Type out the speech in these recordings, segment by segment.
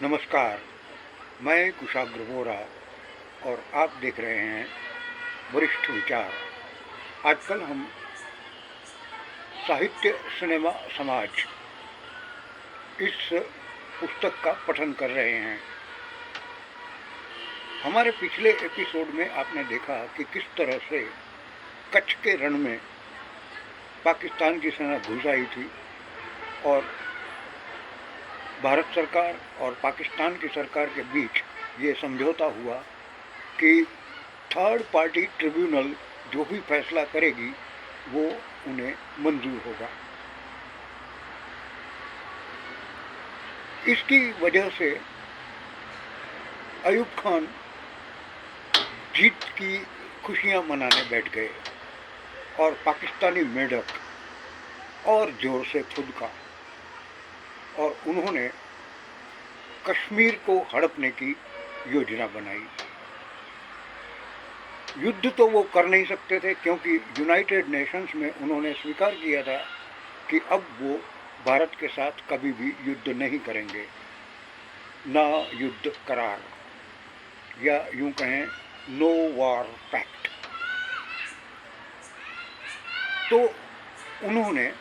नमस्कार, मैं कुशाग्र वोरा और आप देख रहे हैं वरिष्ठ विचार। आजकल हम साहित्य सिनेमा समाज इस पुस्तक का पठन कर रहे हैं। हमारे पिछले एपिसोड में आपने देखा कि किस तरह से कच्छ के रण में पाकिस्तान की सेना घुस आई थी और भारत सरकार और पाकिस्तान की सरकार के बीच ये समझौता हुआ कि थर्ड पार्टी ट्रिब्यूनल जो भी फैसला करेगी वो उन्हें मंजूर होगा। इसकी वजह से अयूब खान जीत की खुशियां मनाने बैठ गए और पाकिस्तानी मेढक और जोर से फुदका और उन्होंने कश्मीर को हड़पने की योजना बनाई। युद्ध तो वो कर नहीं सकते थे क्योंकि यूनाइटेड नेशंस में उन्होंने स्वीकार किया था कि अब वो भारत के साथ कभी भी युद्ध नहीं करेंगे, ना युद्ध करार या यूं कहें नो वॉर पैक्ट। तो उन्होंने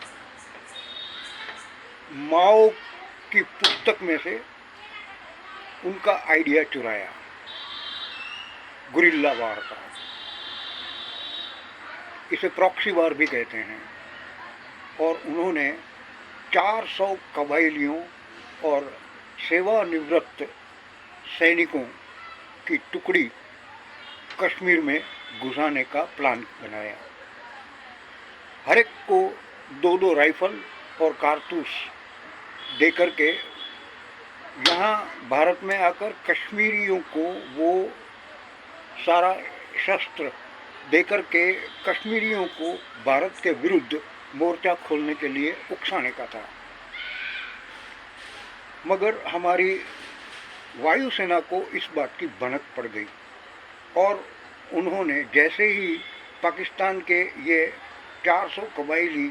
माओ की पुस्तक में से उनका आइडिया चुराया, गुरिल्ला वार का। इसे प्रॉक्सी वार भी कहते हैं। और उन्होंने 400 कबायलियों और सेवानिवृत्त सैनिकों की टुकड़ी कश्मीर में घुसाने का प्लान बनाया। हर एक को 2-2 राइफल और कारतूस देकर के यहाँ भारत में आकर कश्मीरियों को वो सारा शस्त्र देकर के कश्मीरियों को भारत के विरुद्ध मोर्चा खोलने के लिए उकसाने का था। मगर हमारी वायुसेना को इस बात की भनक पड़ गई और उन्होंने जैसे ही पाकिस्तान के ये 400 कबायली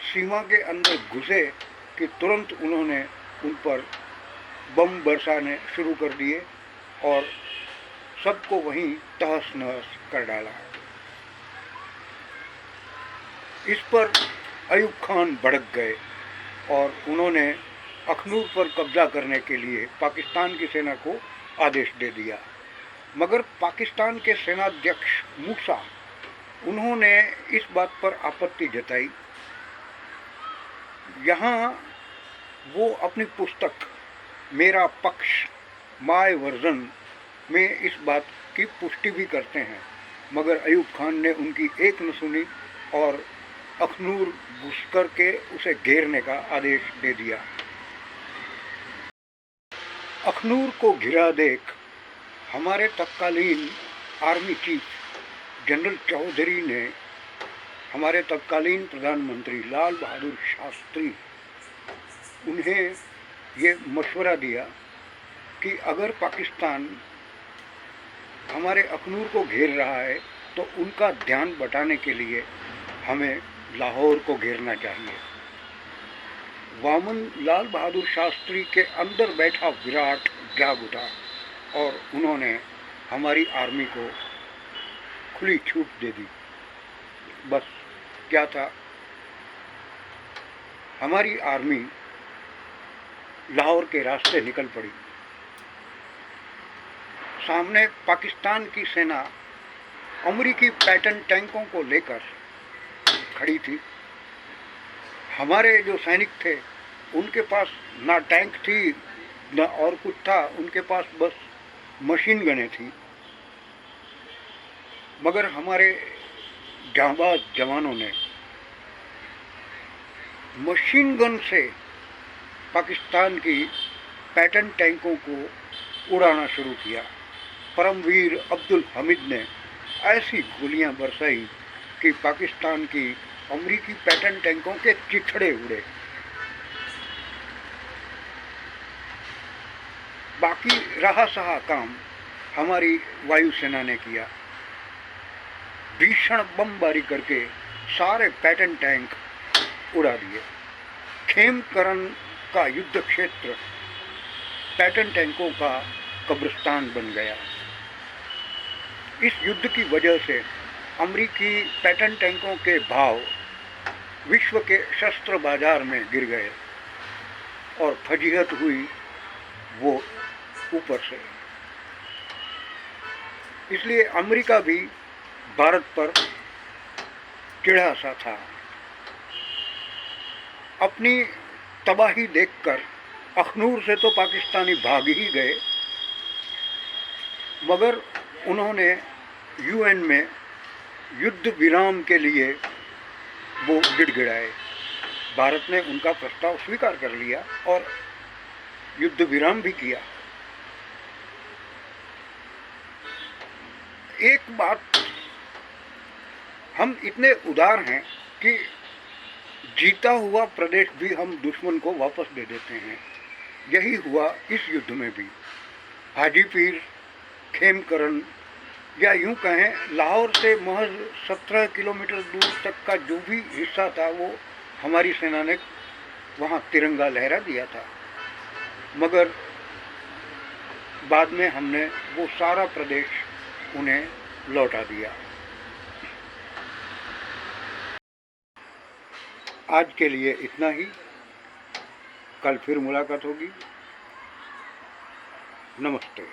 सीमा के अंदर घुसे कि तुरंत उन्होंने उन पर बम बरसाने शुरू कर दिए और सबको वहीं तहस नहस कर डाला। इस पर अयूब खान भड़क गए और उन्होंने अखनूर पर कब्जा करने के लिए पाकिस्तान की सेना को आदेश दे दिया। मगर पाकिस्तान के सेनाध्यक्ष मूसा उन्होंने इस बात पर आपत्ति जताई। यहाँ वो अपनी पुस्तक मेरा पक्ष माय वर्जन में इस बात की पुष्टि भी करते हैं, मगर अयूब खान ने उनकी एक न सुनी और अखनूर घुस कर के उसे घेरने का आदेश दे दिया। अखनूर को घिरा देख हमारे तत्कालीन आर्मी चीफ जनरल चौधरी ने हमारे तत्कालीन प्रधानमंत्री लाल बहादुर शास्त्री उन्हें ये मशवरा दिया कि अगर पाकिस्तान हमारे अखनूर को घेर रहा है तो उनका ध्यान बटाने के लिए हमें लाहौर को घेरना चाहिए। वामन लाल बहादुर शास्त्री के अंदर बैठा विराट जाग उठा और उन्होंने हमारी आर्मी को खुली छूट दे दी। बस क्या था, हमारी आर्मी लाहौर के रास्ते निकल पड़ी। सामने पाकिस्तान की सेना अमेरिकी पैटर्न टैंकों को लेकर खड़ी थी। हमारे जो सैनिक थे उनके पास ना टैंक थी ना और कुछ था, उनके पास बस मशीन गनें थी। मगर हमारे जांबाज जवानों ने मशीन गन से पाकिस्तान की पैटर्न टैंकों को उड़ाना शुरू किया। परमवीर अब्दुल हमीद ने ऐसी गोलियां बरसाई कि पाकिस्तान की अमेरिकी पैटर्न टैंकों के चिथड़े उड़े। बाकी रहा सहा काम हमारी वायुसेना ने किया। भीषण बमबारी करके सारे पैटर्न टैंक उड़ा दिए। खेमकरन का युद्ध क्षेत्र पैटर्न टैंकों का कब्रिस्तान बन गया। इस युद्ध की वजह से अमेरिकी पैटर्न टैंकों के भाव विश्व के शस्त्र बाजार में गिर गए और फजीहत हुई वो ऊपर से। इसलिए अमेरिका भी भारत पर चिढ़ा सा था। अपनी तबाही देखकर अखनूर से तो पाकिस्तानी भाग ही गए, मगर उन्होंने यूएन में युद्ध विराम के लिए वो गिड़गिड़ाए। भारत ने उनका प्रस्ताव स्वीकार कर लिया और युद्ध विराम भी किया। एक बात, हम इतने उदार हैं कि जीता हुआ प्रदेश भी हम दुश्मन को वापस दे देते हैं। यही हुआ इस युद्ध में भी। हाजीपीर, खेमकरन या यूं कहें लाहौर से महज 17 किलोमीटर दूर तक का जो भी हिस्सा था वो हमारी सेना ने वहाँ तिरंगा लहरा दिया था, मगर बाद में हमने वो सारा प्रदेश उन्हें लौटा दिया। आज के लिए इतना ही। कल फिर मुलाकात होगी। नमस्ते।